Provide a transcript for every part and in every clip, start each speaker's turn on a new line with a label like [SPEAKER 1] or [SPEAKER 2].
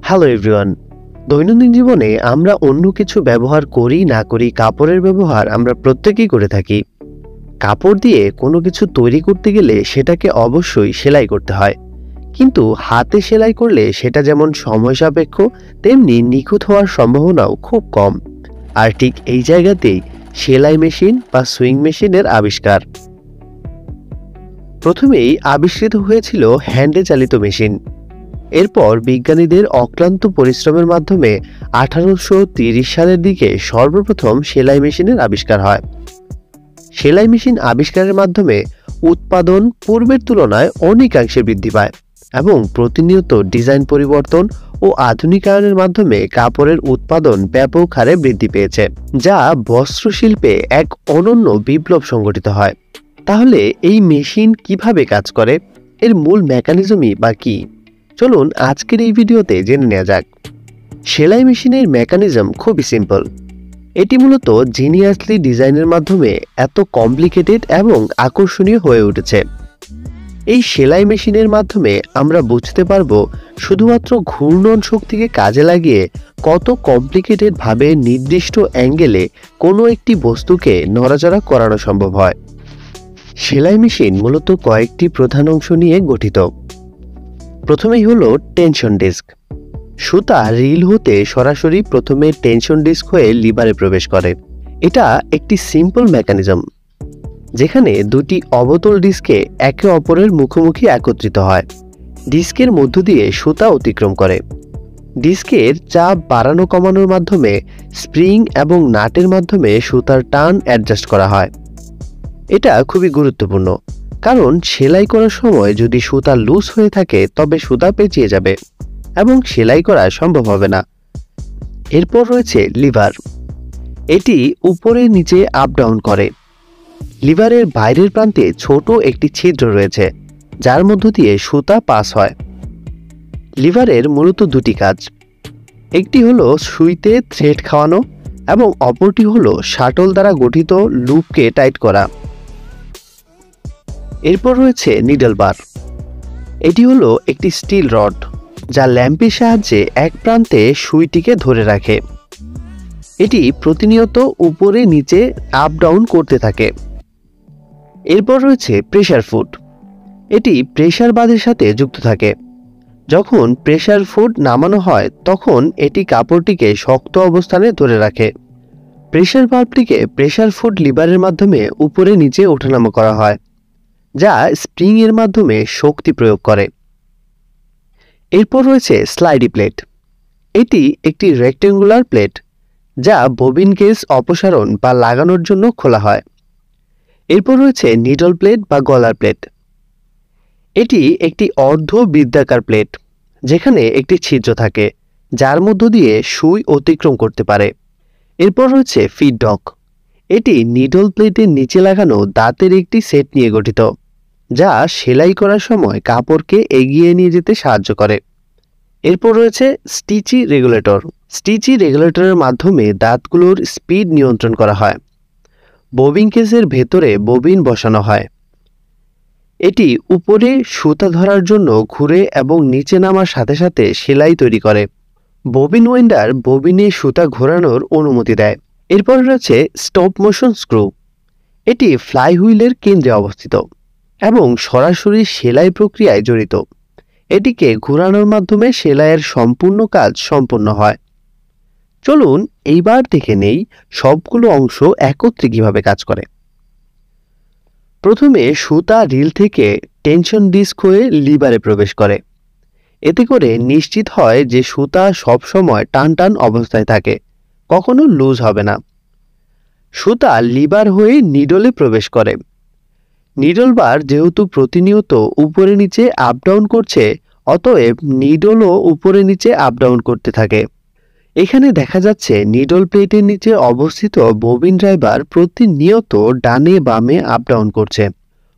[SPEAKER 1] Hello everyone. দৈনন্দিন জীবনে আমরা অন্য কিছু ব্যবহার করি না করি, কাপড়ের ব্যবহার আমরা প্রত্যেকেই করে থাকি। কাপড় দিয়ে কোনো কিছু তৈরি করতে গেলে সেটাকে অবশ্যই সেলাই করতে হয়, কিন্তু হাতে সেলাই করলে সেটা যেমন সময় সাপেক্ষ, তেমনি নিখুঁত হওয়ার সম্ভাবনাও খুব কম। আর ঠিক এই জায়গাতেই সেলাই মেশিন বা সুইং মেশিনের আবিষ্কার। প্রথমেই আবিষ্কৃত হয়েছিল হ্যান্ডে চালিত মেশিন। এরপর বিজ্ঞানীদের অক্লান্ত পরিশ্রমের মাধ্যমে 1830 সালের দিকে সর্বপ্রথম সেলাই মেশিনের আবিষ্কার হয়। সেলাই মেশিন আবিষ্কারের মাধ্যমে উৎপাদন পূর্বের তুলনায় অনেকাংশে বৃদ্ধি পায় এবং প্রতিনিয়ত ডিজাইন পরিবর্তন ও আধুনিকায়নের মাধ্যমে কাপড়ের উৎপাদন ব্যাপক হারে বৃদ্ধি পেয়েছে, যা বস্ত্রশিল্পে এক অনন্য বিপ্লব সংঘটিত হয়। তাহলে এই মেশিন কিভাবে কাজ করে, এর মূল মেকানিজমই বা কি? চলুন আজকের এই ভিডিওতে জেনে নেওয়া যাক। সেলাই মেশিনের মেকানিজম খুবই সিম্পল। এটি মূলত জিনিয়াসলি ডিজাইনের মাধ্যমে এত কমপ্লিকেটেড এবং আকর্ষণীয় হয়ে উঠেছে। এই সেলাই মেশিনের মাধ্যমে আমরা বুঝতে পারবো শুধুমাত্র ঘূর্ণন শক্তিকে কাজে লাগিয়ে কত কমপ্লিকেটেড ভাবে নির্দিষ্ট অ্যাঙ্গেলে কোনো একটি বস্তুকে নড়াচড়া করানো সম্ভব হয়। সেলাই মেশিন মূলত কয়েকটি প্রধান অংশ নিয়ে গঠিত। প্রথমেই হলো টেনশন ডিস্ক। সুতা রিল হতে সরাসরি প্রথমে টেনশন ডিস্ক হয়ে লিভারে প্রবেশ করে। এটা একটি সিম্পল মেকানিজম, যেখানে দুটি অবতল ডিস্কে একে অপরের মুখোমুখি একত্রিত হয়। ডিস্কের মধ্য দিয়ে সুতা অতিক্রম করে। ডিস্কের চাপ বাড়ানো কমানোর মাধ্যমে স্প্রিং এবং নাটের মাধ্যমে সুতার টান অ্যাডজাস্ট করা হয়। এটা খুবই গুরুত্বপূর্ণ, কারণ সেলাই করার সময় যদি সুতা লুজ হয়ে থাকে তবে সুতা পেঁচিয়ে যাবে এবং সেলাই করা সম্ভব হবে না। এরপর রয়েছে লিভার। এটি উপরে নিচে আপ ডাউন করে। লিভারের বাইরের প্রান্তে ছোট একটি ছিদ্র রয়েছে, যার মধ্য দিয়ে সুতা পাস হয়। লিভারের মূলত দুটি কাজ। একটি হলো সুইতে থ্রেড খাওয়ানো এবং অপরটি হলো শাটল দ্বারা গঠিত লুপকে টাইট করা। এরপর রয়েছে নিডল বার। এটি হলো একটি স্টিল রড, যা ল্যাম্পের সাহায্যে এক প্রান্তে সুইটিকে ধরে রাখে। এটি প্রতিনিয়ত উপরে নিচে আপ ডাউন করতে থাকে। এরপর রয়েছে প্রেসার ফুট। এটি প্রেসার বাদের সাথে যুক্ত থাকে। যখন প্রেসার ফুট নামানো হয় তখন এটি কাপড়টিকে শক্ত অবস্থানে ধরে রাখে। প্রেসার ভালভটিকে প্রেসার ফুট লিভারের মাধ্যমে উপরে নিচে ওঠানামা করা হয়, যা স্প্রিং এর মাধ্যমে শক্তি প্রয়োগ করে। এরপর রয়েছে স্লাইডি প্লেট। এটি একটি রেক্টেঙ্গুলার প্লেট, যা ববিন কেস অপসারণ বা লাগানোর জন্য খোলা হয়। এরপর রয়েছে নিডল প্লেট বা গলার প্লেট। এটি একটি অর্ধ বৃত্তাকার প্লেট, যেখানে একটি ছিদ্র থাকে, যার মধ্য দিয়ে সুই অতিক্রম করতে পারে। এরপর রয়েছে ফিড ডক। এটি নিডল প্লেটের নিচে লাগানো দাঁতের একটি সেট নিয়ে গঠিত, যা সেলাই করার সময় কাপড়কে এগিয়ে নিয়ে যেতে সাহায্য করে। এরপর রয়েছে স্টিচি রেগুলেটর। স্টিচি রেগুলেটরের মাধ্যমে দাঁতগুলোর স্পিড নিয়ন্ত্রণ করা হয়। ববিন কেসের ভেতরে ববিন বসানো হয়। এটি উপরে সুতা ধরার জন্য ঘুরে এবং নিচে নামার সাথে সাথে সেলাই তৈরি করে। ববিন ওয়েন্ডার ববিনে সুতা ঘোরানোর অনুমতি দেয়। এরপর রয়েছে স্টপ মোশন স্ক্রু। এটি ফ্লাই হুইলের কেন্দ্রে অবস্থিত এবং সরাসরি সেলাই প্রক্রিয়ায় জড়িত। এটিকে ঘোরানোর মাধ্যমে সেলাইয়ের সম্পূর্ণ কাজ সম্পন্ন হয়। চলুন এইবার দেখে নেই সবগুলো অংশ একত্রে কিভাবে কাজ করে। প্রথমে সুতা রিল থেকে টেনশন ডিস্ক হয়ে লিভারে প্রবেশ করে। এতে করে নিশ্চিত হয় যে সুতা সবসময় টান টান অবস্থায় থাকে, কখনো লুজ হবে না। সুতা লিভার হয়ে নিডলে প্রবেশ করে। নিডল বার যেহেতু প্রতিনিয়ত উপরে নিচে আপ ডাউন করছে, অতএব নিডলও উপরে নিচে আপ ডাউন করতে থাকে। এখানে দেখা যাচ্ছে নিডল প্লেটের নিচে অবস্থিত ববিন ড্রাইভার প্রতিনিয়ত ডানে বামে আপ ডাউন করছে।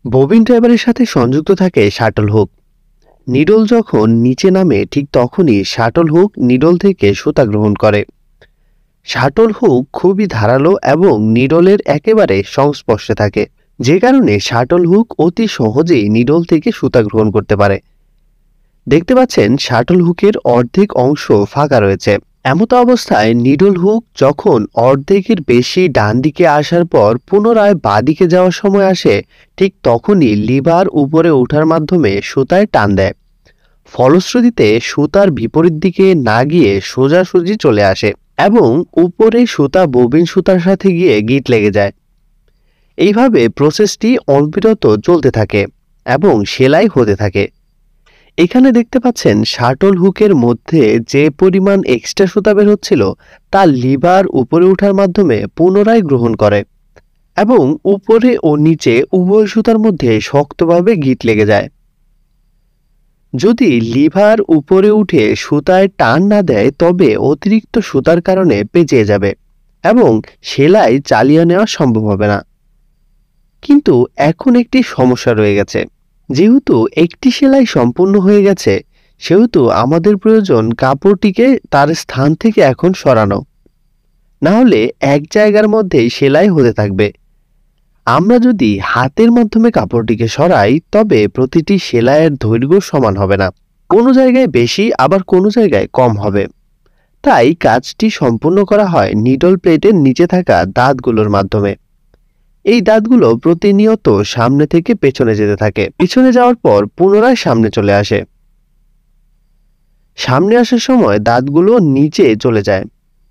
[SPEAKER 1] ববিন ড্রাইভারের সাথে সংযুক্ত থাকে শাটল হুক। নিডল যখন নিচে নামে ঠিক তখনই শাটল হুক নিডল থেকে সুতা গ্রহণ করে। শাটল হুক খুবই ধারালো এবং নিডলের একেবারে সংস্পর্শে থাকে, যে কারণে শাটল হুক অতি সহজেই নিডল থেকে সুতা গ্রহণ করতে পারে। দেখতে পাচ্ছেন শাটল হুকের অর্ধেক অংশ ফাঁকা রয়েছে। এমত অবস্থায় নিডল হুক যখন অর্ধেকের বেশি ডান দিকে আসার পর পুনরায় বাঁদিকে যাওয়ার সময় আসে, ঠিক তখনই লিভার উপরে ওঠার মাধ্যমে সুতায় টান দেয়। ফলশ্রুতিতে সুতার বিপরীত দিকে না গিয়ে সোজাসুজি চলে আসে এবং উপরে সুতা ববিন সুতার সাথে গিয়ে গিঁট লেগে যায়। এইভাবে প্রসেসটি অনবিরত চলতে থাকে এবং সেলাই হতে থাকে। এখানে দেখতে পাচ্ছেন শাটল হুকের মধ্যে যে পরিমাণ এক্সট্রা সুতা বের হচ্ছিল তা লিভার উপরে ওঠার মাধ্যমে পুনরায় গ্রহণ করে এবং উপরে ও নিচে উভয় সুতার মধ্যে শক্তভাবে গিঁট লেগে যায়। যদি লিভার উপরে উঠে সুতায় টান না দেয় তবে অতিরিক্ত সুতার কারণে পেঁচিয়ে যাবে এবং সেলাই চালিয়ে নেওয়া সম্ভব হবে না। কিন্তু এখন একটি সমস্যা রয়ে গেছে। যেহেতু একটি সেলাই সম্পূর্ণ হয়ে গেছে, সেহেতু আমাদের প্রয়োজন কাপড়টিকে তার স্থান থেকে এখন সরানো, না হলে এক জায়গার মধ্যেই সেলাই হতে থাকবে। আমরা যদি হাতের মাধ্যমে কাপড়টিকে সরাই তবে প্রতিটি সেলাইয়ের দৈর্ঘ্য সমান হবে না, কোনো জায়গায় বেশি আবার কোনো জায়গায় কম হবে। তাই কাজটি সম্পূর্ণ করা হয় নিডল প্লেটের নিচে থাকা দাঁতগুলোর মাধ্যমে। এই দাঁতগুলো প্রতিনিয়ত সামনে থেকে পেছনে যেতে থাকে, পিছনে যাওয়ার পর পুনরায় সামনে চলে আসে। সামনে আসার সময় দাঁতগুলো নিচে চলে যায়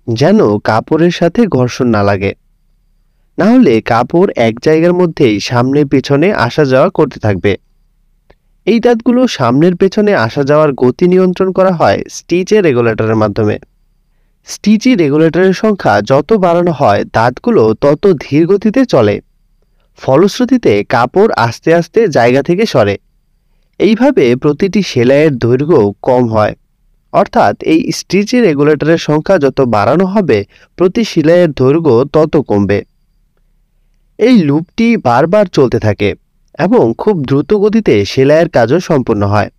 [SPEAKER 1] যেন কাপড়ের সাথে ঘর্ষণ না লাগে, না হলে কাপড় এক জায়গার মধ্যেই সামনে পেছনে আসা যাওয়া করতে থাকবে। এই দাঁতগুলো সামনের পেছনে আসা যাওয়ার গতি নিয়ন্ত্রণ করা হয় স্টিচের রেগুলেটরের মাধ্যমে। স্টিচি রেগুলেটরের সংখ্যা যত বাড়ানো হয় দাঁতগুলো তত ধীর গতিতে চলে। ফলশ্রুতিতে কাপড় আস্তে আস্তে জায়গা থেকে সরে। এইভাবে প্রতিটি সেলাইয়ের দৈর্ঘ্য কম হয়, অর্থাৎ এই স্টিচি রেগুলেটরের সংখ্যা যত বাড়ানো হবে প্রতি সেলাইয়ের দৈর্ঘ্য তত কমবে। এই লুপটি বারবার চলতে থাকে এবং খুব দ্রুত গতিতে সেলাইয়ের কাজও সম্পন্ন হয়।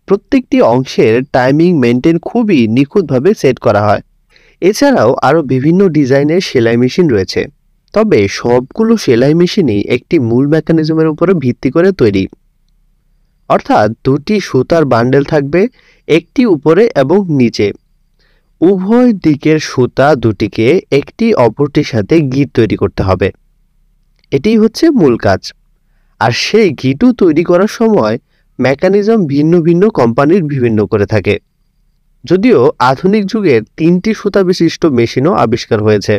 [SPEAKER 1] প্রত্যেকটি অংশের টাইমিং মেনটেন খুবই নিখুঁতভাবে সেট করা হয়। এছাড়াও আরও বিভিন্ন ডিজাইনের সেলাই মেশিন রয়েছে, তবে সবগুলো সেলাই মেশিনই একটি মূল মেকানিজমের উপরে ভিত্তি করে তৈরি, অর্থাৎ দুটি সুতার বান্ডেল থাকবে, একটি উপরে এবং নিচে। উভয় দিকের সুতা দুটিকে একটি অপরটির সাথে গিঁট তৈরি করতে হবে, এটাই হচ্ছে মূল কাজ। আর সেই গিঁটু তৈরি করার সময় মেকানিজম ভিন্ন ভিন্ন কোম্পানির বিভিন্ন করে থাকে। যদিও আধুনিক যুগের 3টি সুতা বিশিষ্ট মেশিনও আবিষ্কার হয়েছে।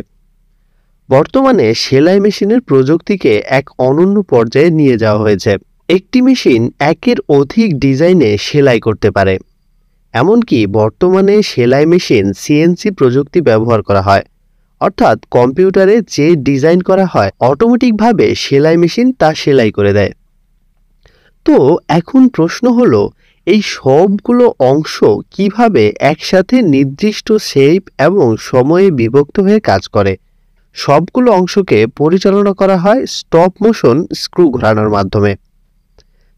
[SPEAKER 1] বর্তমানে সেলাই মেশিনের প্রযুক্তিকে এক অনন্য পর্যায়ে নিয়ে যাওয়া হয়েছে। একটি মেশিন একের অধিক ডিজাইনে সেলাই করতে পারে। এমনকি বর্তমানে সেলাই মেশিন সিএনসি প্রযুক্তি ব্যবহার করা হয়, অর্থাৎ কম্পিউটারে যে ডিজাইন করা হয় অটোমেটিকভাবে সেলাই মেশিন তা সেলাই করে দেয়। তো এখন প্রশ্ন হলো, এই সবগুলো অংশ কিভাবে একসাথে নির্দিষ্ট শেপ এবং সময়ে বিভক্ত হয়ে কাজ করে? সবগুলো অংশকে পরিচালনা করা হয় স্টপ মোশন স্ক্রু ঘোরানোর মাধ্যমে।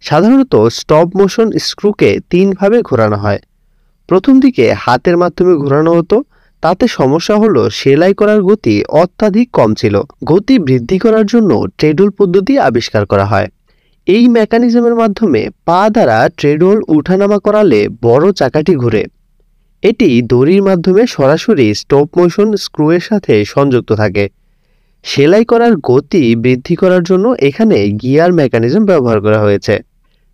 [SPEAKER 1] সাধারণত স্টপ মোশন স্ক্রুকে 3 ভাবে ঘোরানো হয়। প্রথম দিকে হাতের মাধ্যমে ঘোরানো হতো, তাতে সমস্যা হলো সেলাই করার গতি অত্যাধিক কম ছিল। গতি বৃদ্ধি করার জন্য ট্রেডল পদ্ধতি আবিষ্কার করা হয়। এই মেকানিজমের মাধ্যমে পা দ্বারা ট্রেডল উঠানামা করালে বড় চাকাটি ঘুরে। এটি দড়ির মাধ্যমে সরাসরি স্টপ মোশন স্ক্রুয়ের সাথে সংযুক্ত থাকে। সেলাই করার গতি বৃদ্ধি করার জন্য এখানে গিয়ার মেকানিজম ব্যবহার করা হয়েছে।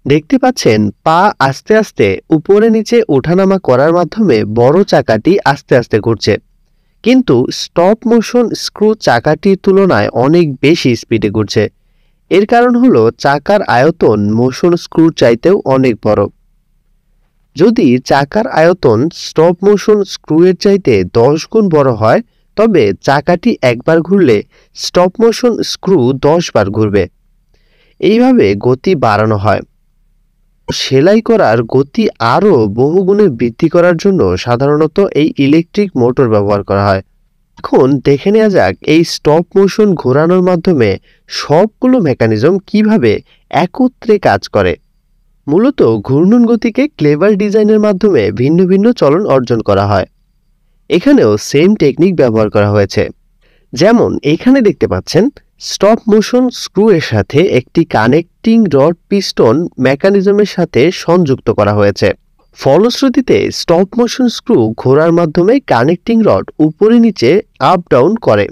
[SPEAKER 1] দেখতে পাচ্ছেন পা আস্তে আস্তে উপরে নিচে ওঠানামা করার মাধ্যমে বড় চাকাটি আস্তে আস্তে ঘুরছে, কিন্তু স্টপ মোশন স্ক্রু চাকাটির তুলনায় অনেক বেশি স্পিডে ঘুরছে। এর কারণ হলো চাকার আয়তন মোশন স্ক্রুর চাইতেও অনেক বড়। যদি চাকার আয়তন স্টপ মোশন স্ক্রুয়ের চাইতে 10 গুণ বড় হয় তবে চাকাটি একবার ঘুরলে স্টপ মোশন স্ক্রু 10 বার ঘুরবে। এইভাবে গতি বাড়ানো হয়। সেলাই করার গতি আরও বহুগুণে বৃদ্ধি করার জন্য সাধারণত এই ইলেকট্রিক মোটর ব্যবহার করা হয়। এখন দেখে নেওয়া যাক এই স্টপ মোশন ঘোরানোর মাধ্যমে সবগুলো মেকানিজম কিভাবে একত্রে কাজ করে। মূলত ঘূর্ণন গতিকে ক্লেভার ডিজাইনের মাধ্যমে ভিন্ন ভিন্ন চলন অর্জন করা হয়। এখানেও সেম টেকনিক ব্যবহার করা হয়েছে। যেমন এখানে দেখতে পাচ্ছেন স্টপ মোশন স্ক্রু এর সাথে একটি কানেক্টিং রড পিস্টন মেকানিজমের সাথে সংযুক্ত করা হয়েছে। ফলশ্রুতিতে স্টপ মোশন স্ক্রু ঘোরার মাধ্যমে কানেক্টিং রড উপরে নিচে আপ ডাউন করে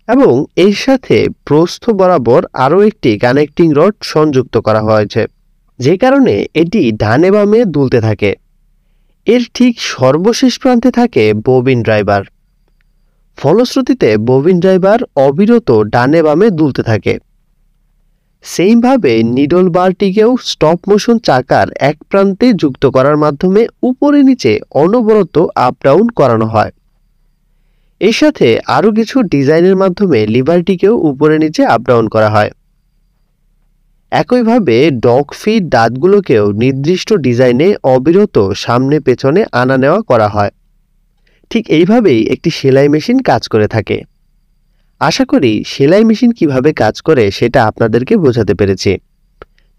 [SPEAKER 1] এবং এর সাথে প্রস্থ বরাবর আরও একটি কানেক্টিং রড সংযুক্ত করা হয়েছে, যে কারণে এটি ডানে বামে দুলতে থাকে। এর ঠিক সর্বশেষ প্রান্তে থাকে ববিন ড্রাইভার। ফলশ্রুতিতে ববিন ড্রাইভার অবিরত ডানে বামে দুলতে থাকে। সেইমভাবে নিডল বারটিকেও স্টপ মোশন চাকার এক প্রান্তে যুক্ত করার মাধ্যমে উপরে নিচে অনবরত আপ ডাউন করানো হয়। এর সাথে আরও কিছু ডিজাইনের মাধ্যমে লিভারটিকেও উপরে নিচে আপ ডাউন করা হয়। একইভাবে ডগ ফিট দাঁতগুলোকেও নির্দিষ্ট ডিজাইনে অবিরত সামনে পেছনে আনা নেওয়া করা হয়। ঠিক এইভাবেই একটি সেলাই মেশিন কাজ করে থাকে। আশা করি সেলাই মেশিন কিভাবে কাজ করে সেটা আপনাদেরকে বোঝাতে পেরেছি।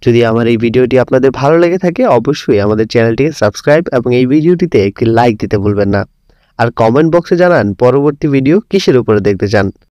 [SPEAKER 1] যদি আমার এই ভিডিওটি আপনাদের ভালো লেগে থাকে অবশ্যই আমাদের চ্যানেলটিকে সাবস্ক্রাইব এবং এই ভিডিওটিতে একটি লাইক দিতে ভুলবেন না। আর কমেন্ট বক্সে জানান পরবর্তী ভিডিও কিসের উপরে দেখতে চান।